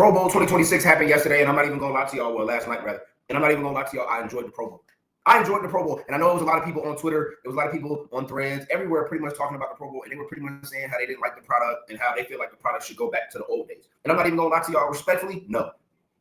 Pro Bowl 2026 happened yesterday, and I'm not even going to lie to y'all, well, last night, rather. And I'm not even going to lie to y'all, I enjoyed the Pro Bowl. I enjoyed the Pro Bowl, and I know it was a lot of people on Twitter, there was a lot of people on threads, everywhere pretty much talking about the Pro Bowl, and they were pretty much saying how they didn't like the product and how they feel like the product should go back to the old days. And I'm not even going to lie to y'all, respectfully, no.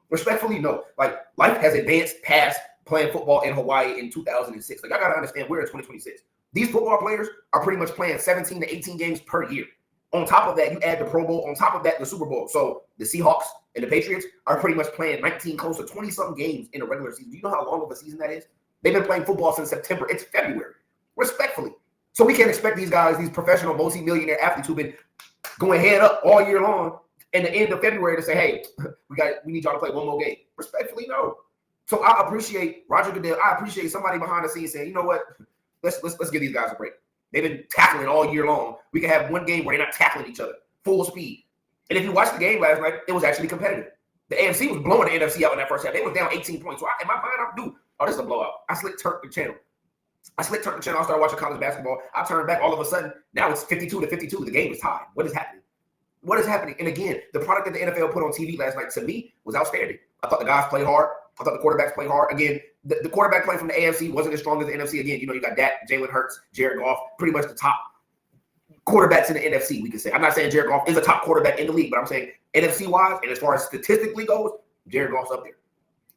Respectfully, no. Like, life has advanced past playing football in Hawaii in 2006. Like, I got to understand, we're in 2026. These football players are pretty much playing 17 to 18 games per year. On top of that, you add the Pro Bowl. On top of that, the Super Bowl. So the Seahawks and the Patriots are pretty much playing 19, close to 20-something games in a regular season. Do you know how long of a season that is? They've been playing football since September. It's February. Respectfully. So we can't expect these guys, these professional multi-millionaire athletes who've been going head up all year long in the end of February to say, hey, we need y'all to play one more game. Respectfully, no. So I appreciate Roger Goodell. I appreciate somebody behind the scenes saying, you know what? Let's give these guys a break. They've been tackling all year long. We can have one game where they're not tackling each other, full speed. And if you watched the game last night, it was actually competitive. The AFC was blowing the NFC out in that first half. They was down 18 points. So in my mind, I'm due. Oh, this is a blowout. I slick-turned the channel. I started watching college basketball. I turned back. All of a sudden, now it's 52 to 52. The game is tied. What is happening? What is happening? And again, the product that the NFL put on TV last night, to me, was outstanding. I thought the guys played hard. I thought the quarterbacks played hard. Again, the quarterback play from the AFC wasn't as strong as the NFC. Again, you got Dak, Jalen Hurts, Jared Goff, pretty much the top quarterbacks in the NFC, we can say. I'm not saying Jared Goff is a top quarterback in the league, but I'm saying NFC-wise, and as far as statistically goes, Jared Goff's up there.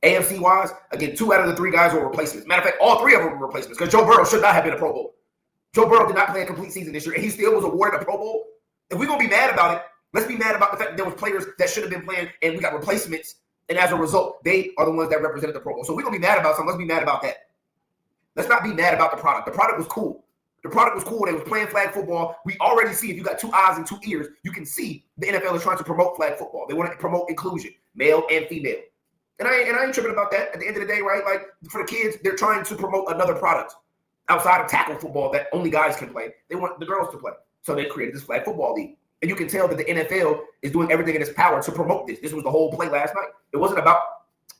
AFC-wise, again, 2 out of the 3 guys were replacements. Matter of fact, all 3 of them were replacements because Joe Burrow should not have been a Pro Bowl. Joe Burrow did not play a complete season this year, and he still was awarded a Pro Bowl. If we're going to be mad about it, let's be mad about the fact that there was players that should have been playing, and we got replacements. And as a result, they are the ones that represented the Pro Bowl. So if we're going to be mad about something, let's be mad about that. Let's not be mad about the product. The product was cool. The product was cool. They was playing flag football. We already see, if you got 2 eyes and 2 ears, you can see the NFL is trying to promote flag football. They want to promote inclusion, male and female. And I ain't tripping about that. At the end of the day, right? Like, for the kids, they're trying to promote another product outside of tackle football that only guys can play. They want the girls to play. So they created this flag football league. And you can tell that the NFL is doing everything in its power to promote this. This was the whole play last night. It wasn't about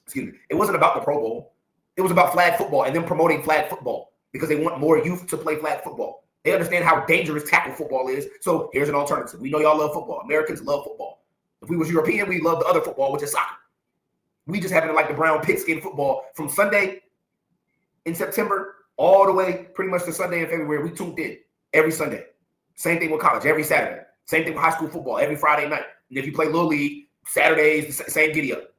the Pro Bowl. It was about flag football and them promoting flag football because they want more youth to play flag football. They understand how dangerous tackle football is. So here's an alternative. We know y'all love football. Americans love football. If we was European, we love the other football, which is soccer. We just happen to like the brown pigskin football from Sunday in September all the way pretty much to Sunday in February. We tuned in every Sunday. Same thing with college, every Saturday. Same thing with high school football, every Friday night. And if you play Little League, Saturdays, the same giddy up.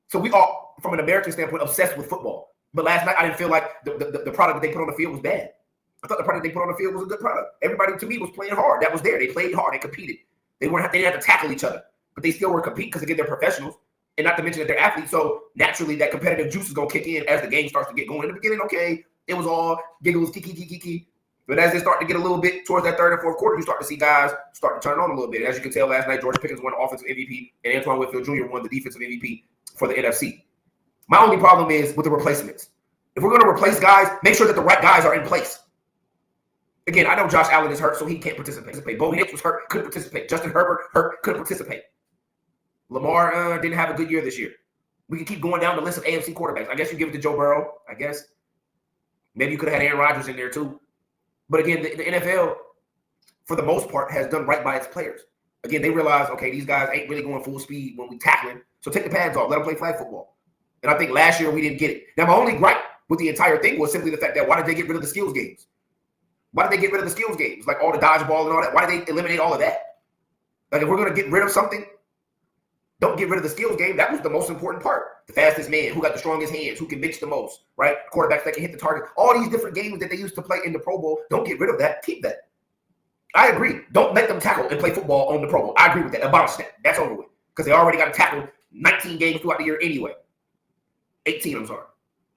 So we are, from an American standpoint, obsessed with football. But last night, I didn't feel like the product that they put on the field was bad. I thought the product they put on the field was a good product. Everybody, to me, was playing hard. That was there. They played hard. They competed. They didn't have to tackle each other. But they still were competing because, again, they're professionals. And not to mention that they're athletes. So naturally, that competitive juice is going to kick in as the game starts to get going. In the beginning, okay, it was all giggles, kiki. But as they start to get a little bit towards that third and fourth quarter, you start to see guys start to turn on a little bit. As you can tell, last night, George Pickens won Offensive MVP, and Antoine Winfield Jr. won the Defensive MVP for the NFC. My only problem is with the replacements. If we're going to replace guys, make sure that the right guys are in place. Again, I know Josh Allen is hurt, so he can't participate. Bo Nix was hurt, couldn't participate. Justin Herbert hurt, couldn't participate. Lamar didn't have a good year this year. We can keep going down the list of AFC quarterbacks. I guess you give it to Joe Burrow, I guess. Maybe you could have had Aaron Rodgers in there too. But again, the NFL, for the most part, has done right by its players. Again, they realize, okay, these guys ain't really going full speed when we tackling, so take the pads off. Let them play flag football. And I think last year we didn't get it. Now, my only gripe with the entire thing was simply the fact that why did they get rid of the skills games? Why did they get rid of the skills games? Like all the dodgeball and all that. Why did they eliminate all of that? Like if we're going to get rid of something, don't get rid of the skills game. That was the most important part. The fastest man, who got the strongest hands, who can bench the most, right? Quarterbacks that can hit the target. All these different games that they used to play in the Pro Bowl, don't get rid of that. Keep that. I agree. Don't let them tackle and play football on the Pro Bowl. I agree with that. Abolish that. That's over with. Because they already got to tackle 19 games throughout the year anyway. 18, I'm sorry.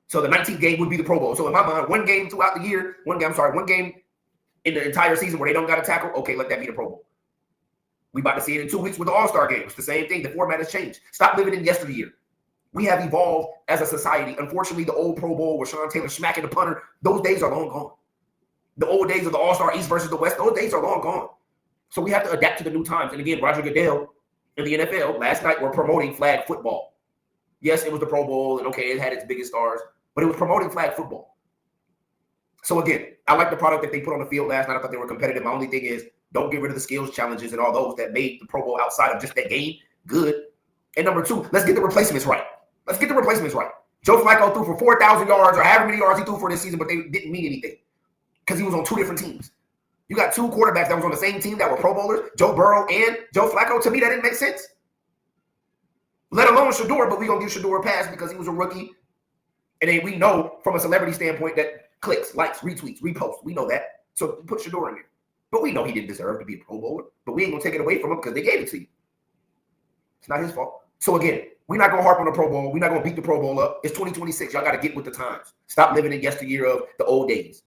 So the 19th game would be the Pro Bowl. So in my mind, one game throughout the year, one game in the entire season where they don't got to tackle, okay, let that be the Pro Bowl. We about to see it in 2 weeks with the All-Star games. The same thing. The format has changed. Stop living in yesteryear. We have evolved as a society. Unfortunately, the old Pro Bowl where Sean Taylor smacking the punter, those days are long gone. The old days of the All-Star East versus the West, those days are long gone. So we have to adapt to the new times. And again, Roger Goodell and the NFL last night were promoting flag football. Yes, it was the Pro Bowl, and okay, it had its biggest stars, but it was promoting flag football. So again, I like the product that they put on the field last night. I thought they were competitive. My only thing is, don't get rid of the skills challenges and all those that made the Pro Bowl outside of just that game good. And number two, let's get the replacements right. Let's get the replacements right. Joe Flacco threw for 4,000 yards or however many yards he threw for this season, but they didn't mean anything because he was on two different teams. You got two quarterbacks that was on the same team that were Pro Bowlers, Joe Burrow and Joe Flacco. To me, that didn't make sense. Let alone Shador, but we're going to give Shador a pass because he was a rookie. And then we know from a celebrity standpoint that clicks, likes, retweets, reposts. We know that. So put Shador in there. But we know he didn't deserve to be a Pro Bowler. But we ain't going to take it away from him because they gave it to you. It's not his fault. So again, we're not going to harp on the Pro Bowl. We're not going to beat the Pro Bowl up. It's 2026. Y'all got to get with the times. Stop living in yesteryear of the old days.